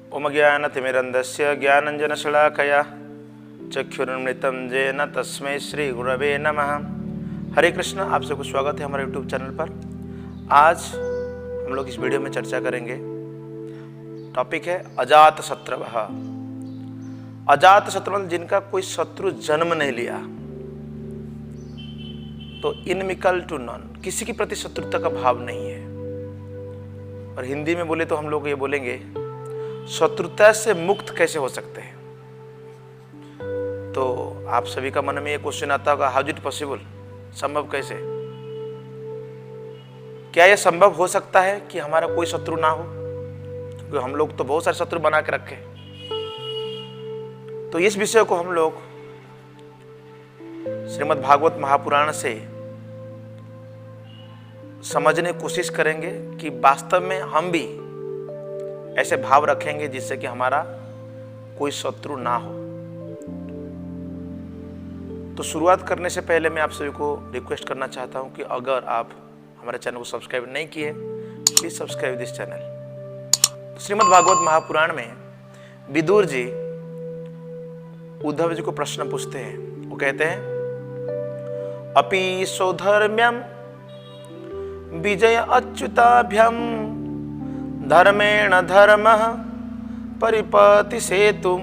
ओम ज्ञानतिमिरन्धस्य ज्ञानञ्जनशलाकया चक्षुरुन्मिलितं येन तस्मै श्री गुरवे नमः। हरे कृष्ण, आप सबको स्वागत है हमारे यूट्यूब चैनल पर। आज हम लोग इस वीडियो में चर्चा करेंगे, टॉपिक है अजातशत्रवः। अजातशत्रु जिनका कोई शत्रु जन्म नहीं लिया, तो इनमिकल टू नॉन, किसी के प्रति शत्रुता का भाव नहीं है। और हिंदी में बोले तो हम लोग ये बोलेंगे शत्रुता से मुक्त कैसे हो सकते हैं। तो आप सभी का मन में ये क्वेश्चन आता होगा, हाउ इज इट पॉसिबल, संभव कैसे? क्या यह संभव हो सकता है कि हमारा कोई शत्रु ना हो? क्योंकि हम लोग तो बहुत सारे शत्रु बना के रखे। तो इस विषय को हम लोग श्रीमद् भागवत महापुराण से समझने की कोशिश करेंगे कि वास्तव में हम भी ऐसे भाव रखेंगे जिससे कि हमारा कोई शत्रु ना हो। तो शुरुआत करने से पहले मैं आप सभी को रिक्वेस्ट करना चाहता हूं कि अगर आप हमारे चैनल को सब्सक्राइब नहीं किए, प्लीज सब्सक्राइब दिस चैनल। तो श्रीमद् भागवत महापुराण में विदुर जी उद्धव जी को प्रश्न पूछते हैं। वो कहते हैं, अपि सौधर्म्यम विजय अच्युताभ्यम धर्मेण धर्मः परिपति सेतुम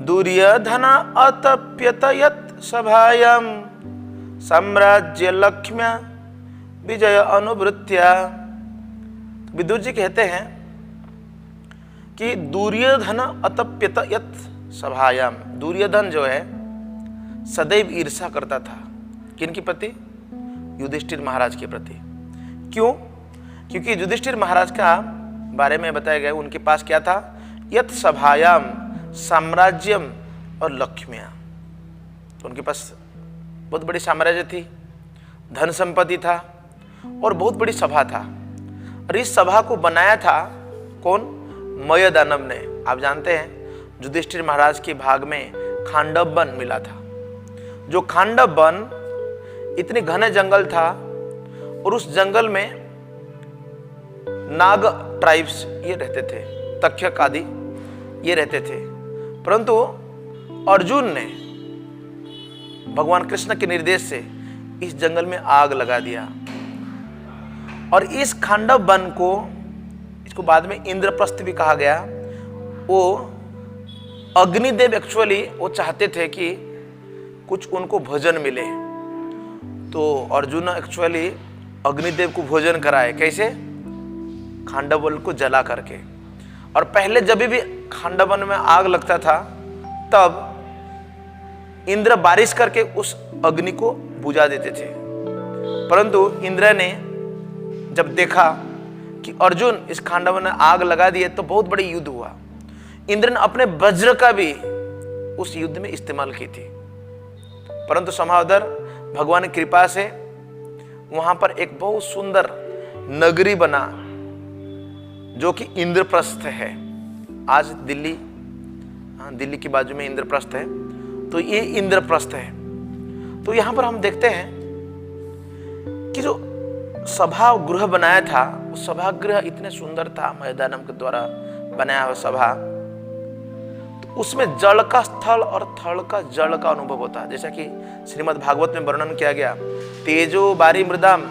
दुर्योधन अतप्यत यत् सभायां साम्राज्य लक्ष्म्या विजय अनुवृत्त्या। विदुर जी कहते हैं कि दुर्योधन अतप्यत यत् सभायां, दुर्योधन जो है सदैव ईर्ष्या करता था। किनके प्रति? युधिष्ठिर महाराज के प्रति। क्यों? क्योंकि युधिष्ठिर महाराज का बारे में बताया गया, उनके पास क्या था? यत् सभायाम साम्राज्यम और लक्ष्म्या। तो उनके पास बहुत बड़ी साम्राज्य थी, धन संपत्ति था और बहुत बड़ी सभा था। और इस सभा को बनाया था कौन? मयदानव ने। आप जानते हैं युधिष्ठिर महाराज के भाग में खांडव वन मिला था। जो खांडव वन इतने घने जंगल था और उस जंगल में नाग ट्राइब्स ये रहते थे, तक्षक आदि ये रहते थे। परंतु अर्जुन ने भगवान कृष्ण के निर्देश से इस जंगल में आग लगा दिया और इस खांडव वन को, इसको बाद में इंद्रप्रस्थ भी कहा गया। वो अग्निदेव एक्चुअली वो चाहते थे कि कुछ उनको भोजन मिले, तो अर्जुन एक्चुअली अग्निदेव को भोजन कराए। कैसे? खांडव को जला करके। और पहले जब भी खांडव में आग लगता था तब इंद्र बारिश करके उस अग्नि को बुझा देते थे। परंतु इंद्र ने जब देखा कि अर्जुन इस खांडव में आग लगा दिए तो बहुत बड़ी युद्ध हुआ। इंद्र ने अपने वज्र का भी उस युद्ध में इस्तेमाल की थी। परंतु समावदर भगवान की कृपा से वहां पर एक बहुत सुंदर नगरी बना जो कि इंद्रप्रस्थ है। आज दिल्ली, दिल्ली की बाजू में इंद्रप्रस्थ है, तो ये इंद्रप्रस्थ है। तो यहां पर हम देखते हैं कि जो सभा गृह बनाया था, वो सभा गृह इतने सुंदर था, मयदानम के द्वारा बनाया हुआ सभा। तो उसमें जल का स्थल और थल का जल का अनुभव होता है। जैसा कि श्रीमद् भागवत में वर्णन किया गया, तेजो बारी मृदाम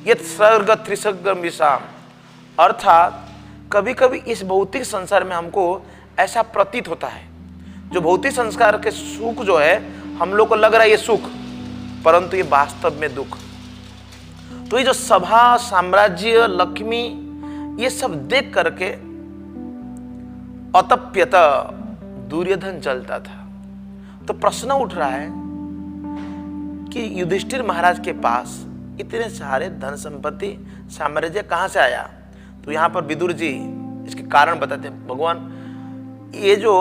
यत् सर्ग त्रिसर्गम विषाम। अर्थात कभी कभी इस भौतिक संसार में हमको ऐसा प्रतीत होता है, जो भौतिक संस्कार के सुख जो है हम लोग को लग रहा है ये सुख, परंतु ये वास्तव में दुख। तो ये जो सभा, साम्राज्य, लक्ष्मी, ये सब देख करके अतप्यत दुर्योधन जलता था। तो प्रश्न उठ रहा है कि युधिष्ठिर महाराज के पास इतने सारे धन संपत्ति, साम्राज्य कहां से आया? तो यहां पर विदुर जी इसके कारण बताते हैं। भगवान, ये जो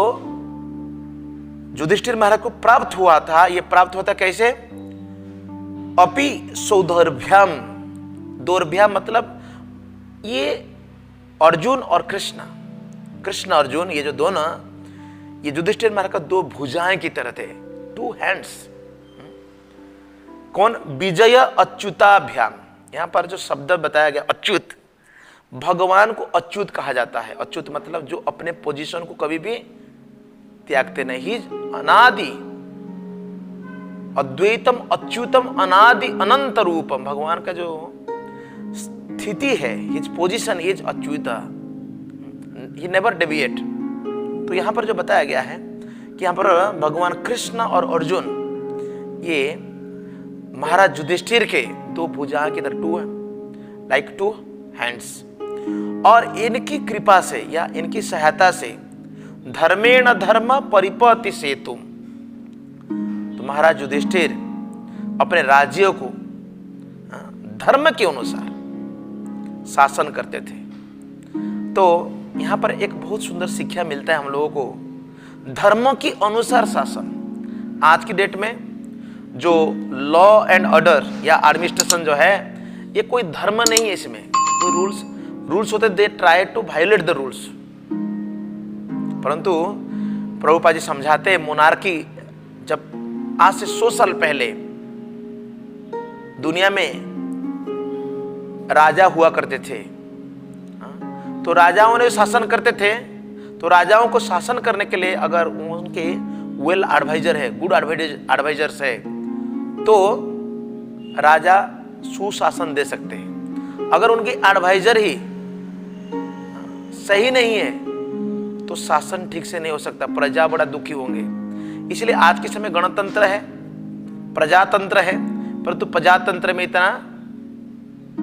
युधिष्ठिर महाराज को प्राप्त हुआ था, ये प्राप्त होता कैसे? अपि सौधर्भ्यम। दौर्भ्यम मतलब ये अर्जुन और कृष्ण, कृष्ण अर्जुन, ये जो दोनों, ये युधिष्ठिर महाराज का दो भुजाएं की तरह थे, टू हैंड्स। कौन? विजय अच्युताभ्याम। यहां पर जो शब्द बताया गया अच्युत, भगवान को अच्युत कहा जाता है। अच्युत मतलब जो अपने पोजीशन को कभी भी त्यागते नहीं। ही अनादि अद्वैतम अच्युतम अनादि अनंत रूपम, भगवान का जो स्थिति है, his position is Achyut, he never deviate. तो यहां पर जो बताया गया है कि यहां पर भगवान कृष्ण और अर्जुन ये महाराज युधिष्ठिर के दो भुजा की तरह, टू लाइक टू हैंड्स, और इनकी कृपा से या इनकी सहायता से धर्मेण धर्म परिपति सेतुम, तो महाराज युधिष्ठिर अपने राज्यों को धर्म के अनुसार शासन करते थे। तो यहां पर एक बहुत सुंदर शिक्षा मिलता है हम लोगों को, धर्म के अनुसार शासन। आज की डेट में जो लॉ एंड ऑर्डर या एडमिनिस्ट्रेशन जो है, ये कोई धर्म नहीं है, इसमें कोई रूल्स होते, they try to violate the rules. परंतु प्रभुपाद जी समझाते, मोनार्की जब आज से 100 साल पहले दुनिया में राजा हुआ करते थे, तो राजाओं ने शासन करते थे, तो राजाओं को शासन करने के लिए अगर उनके वेल एडवाइजर है, गुड एडवाइजर्स है, तो राजा सुशासन दे सकते हैं। अगर उनकी एडवाइजर ही सही नहीं है तो शासन ठीक से नहीं हो सकता, प्रजा बड़ा दुखी होंगे। इसलिए आज के समय गणतंत्र है, प्रजातंत्र है, परंतु प्रजातंत्र में इतना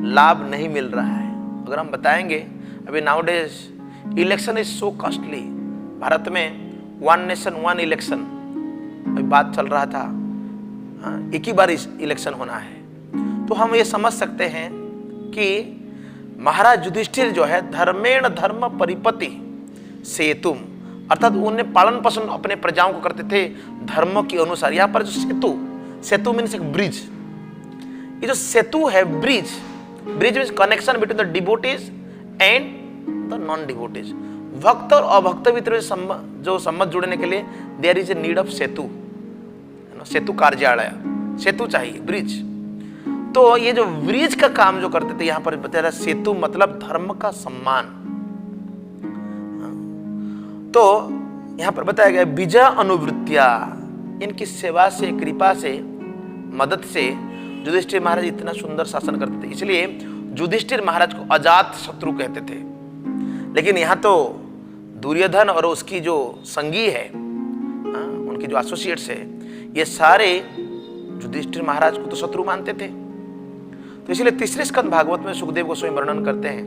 लाभ नहीं मिल रहा है। अगर हम बताएंगे, अभी nowadays election is so costly. Bharat में 1 नेशन 1 इलेक्शन अभी बात चल रहा था, एक ही बार इलेक्शन होना है। तो हम ये समझ सकते हैं कि महाराज युधिष्ठिर जो है धर्मेण धर्म परिपति सेतुम, अर्थात उन्हें पालन पोषण अपने प्रजाओं को करते थे धर्म के अनुसार। यहाँ पर जो सेतु मीन्स एक ब्रिज, ये जो सेतु है bridge means connection between the devotees and the non devotees. भक्त और अभक्त भीतर जो संबंध जुड़ने के लिए there is a need of setu, सेतु कार्यालय, सेतु चाहिए, ब्रिज। तो ये जो ब्रिज का काम जो करते थे, यहां पर बताया सेतु मतलब धर्म का सम्मान। तो यहां पर बताया गया विजय अनुवृत्तिया, इनकी सेवा से, कृपा से, मदद से युधिष्ठिर महाराज इतना सुंदर शासन करते थे। इसलिए युधिष्ठिर महाराज को अजात शत्रु कहते थे। लेकिन यहां तो दुर्योधन और उसकी जो संगी है, उनकी जो एसोसिएट्स है, ये सारे युधिष्ठिर महाराज को तो शत्रु मानते थे। तो इसलिए तीसरे स्कंद भागवत में सुखदेव गोस्वामी वर्णन करते हैं,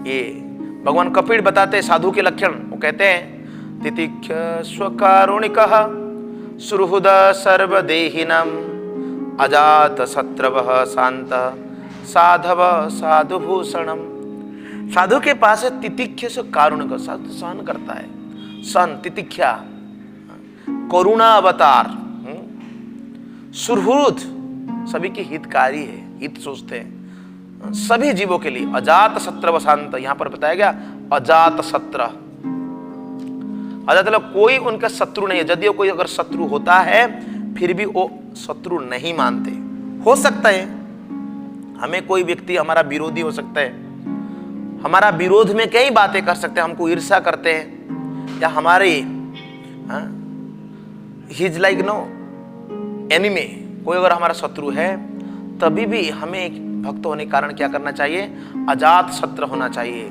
ये भगवान कपिल बताते हैं साधु के लक्षण। वो कहते हैं तितिक्ष स्वकारुणिकः सुहृद सर्वदेहिनम् अजात शत्रवः शांत साधव साधुभूषणम। साधु के पास है तितिक्ष से कारुणिक, साधु सहन करता है, सहन तितिक्षा, करुणा अवतार, सुहृद सभी की हितकारी है, हित सोचते हैं सभी जीवों के लिए। अजात शत्रव शांत, यहां पर बताया गया अजात शत्र, अजात मतलब कोई उनका शत्रु नहीं है। यदि कोई अगर शत्रु होता है फिर भी वो शत्रु नहीं मानते। हो सकता है हमें कोई व्यक्ति हमारा विरोधी हो सकता है, हमारा विरोध में कई बातें कर सकते हैं, हमको ईर्ष्या करते हैं, या हमारे हिज लाइक नो एनिमी, कोई अगर हमारा शत्रु है, तभी भी हमें एक भक्त होने के कारण क्या करना चाहिए, अजात शत्र होना चाहिए,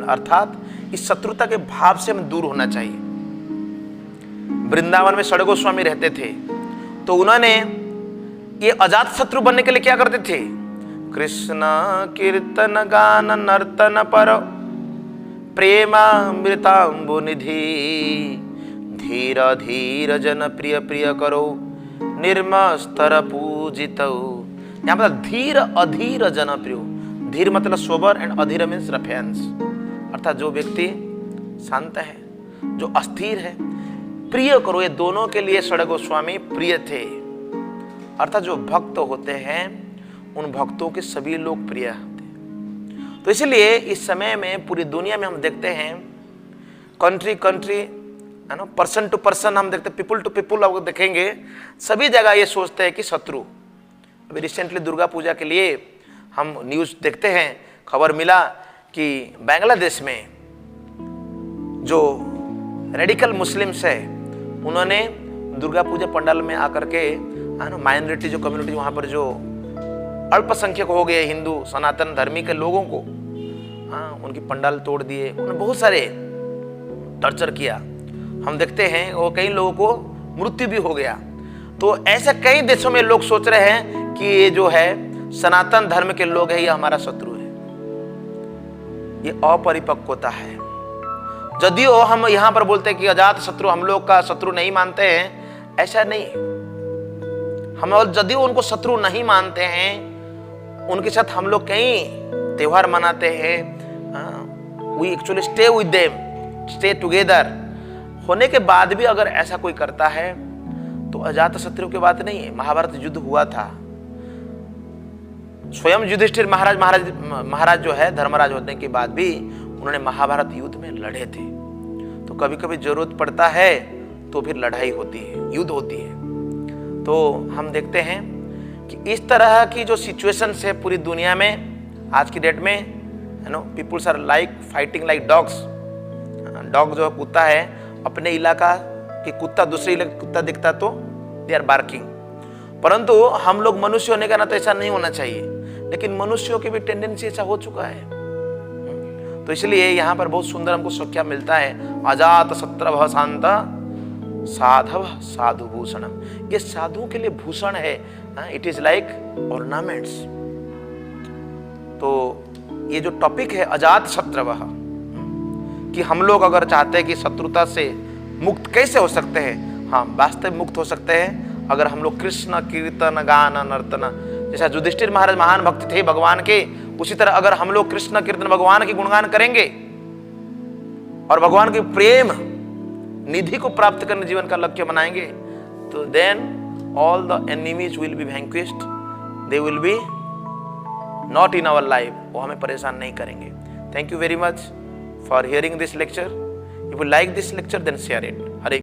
अर्थात इस शत्रुता के भाव से हमें दूर होना चाहिए। वृंदावन में षड गोस्वामी रहते थे, तो उन्होंने ये अजात शत्रु बनने के लिए क्या करते थे, कृष्ण कीर्तन गान नर्तन पर प्रेमामृतांबु निधि धीर धीर जन प्रिय प्रिय करो निर्मस्तर पूजित। यहाँ पर धीर अधीर जन प्रिय, धीर मतलब सोबर एंड अधीर मीन्स रफेंस, अर्थात जो व्यक्ति शांत है, जो अस्थिर है, प्रिय करो। ये दोनों के लिए षड गोस्वामी प्रिय थे, अर्थात जो भक्त होते हैं उन भक्तों के सभी लोग प्रिय होते। तो इसलिए इस समय में पूरी दुनिया में हम देखते हैं, कंट्री है ना, पर्सन टू पर्सन हम देखते हैं, पीपुल टू पीपुल आप देखेंगे, सभी जगह ये सोचते हैं कि शत्रु। अभी रिसेंटली दुर्गा पूजा के लिए हम न्यूज़ देखते हैं, खबर मिला कि बांग्लादेश में जो रेडिकल मुस्लिम्स है उन्होंने दुर्गा पूजा पंडाल में आकर के माइनॉरिटी जो कम्युनिटी वहाँ पर जो अल्पसंख्यक हो गए हिंदू सनातन धर्मी के लोगों को उनकी पंडाल तोड़ दिए, उन्होंने बहुत सारे टॉर्चर किया। हम देखते हैं वो कई लोगों को मृत्यु भी हो गया। तो ऐसे कई देशों में लोग सोच रहे हैं कि ये जो है सनातन धर्म के लोग हैं, ये हमारा शत्रु है। ये अपरिपक्वता है। यदियो हम यहाँ पर बोलते हैं कि अजात शत्रु हम लोग का शत्रु नहीं मानते हैं, ऐसा नहीं। हम यदि उनको शत्रु नहीं मानते हैं, उनके साथ हम लोग कई त्योहार मनाते हैं, we actually stay with them, stay together, होने के बाद भी अगर ऐसा कोई करता है तो अजात शत्रु की बात नहीं है। महाभारत युद्ध हुआ था, स्वयं युधिष्ठिर महाराज जो है धर्मराज होने के बाद भी उन्होंने महाभारत युद्ध में लड़े थे। तो कभी कभी जरूरत पड़ता है तो फिर लड़ाई होती है, युद्ध होती है। तो हम देखते हैं कि इस तरह की जो सिचुएशंस है पूरी दुनिया में आज की डेट में, you know, peoples are like fighting like dogs. Dog जो कुत्ता है, अपने इलाका कि कुत्ता दूसरे इलाके कुत्ता दिखता तो दे आर बार्किंग। परंतु हम लोग मनुष्य होने का ना तो ऐसा नहीं होना चाहिए, लेकिन मनुष्यों की भी टेंडेंसी ऐसा हो चुका है। तो इसलिए यहाँ पर बहुत सुंदर हमको संख्या मिलता है, अजात शत्रु शांत साधव साधु भूषणम। ये साधुओं के लिए भूषण है, इट इज लाइक ऑर्नामेंट्स। तो ये जो टॉपिक है अजात शत्रु, कि हम लोग अगर चाहते हैं कि शत्रुता से मुक्त कैसे हो सकते हैं, हाँ वास्तव मुक्त हो सकते हैं अगर हम लोग कृष्ण कीर्तन गान नर्तन, जैसा युधिष्ठिर महाराज महान भक्त थे भगवान के, उसी तरह अगर हम लोग कृष्ण कीर्तन भगवान के गुणगान करेंगे और भगवान के प्रेम निधि को प्राप्त करने जीवन का लक्ष्य बनाएंगे, तो then all the enemies will be vanquished, they will be not in our life, वो हमें परेशान नहीं करेंगे। Thank you very much for hearing this lecture. If you like this lecture, then share it. Hare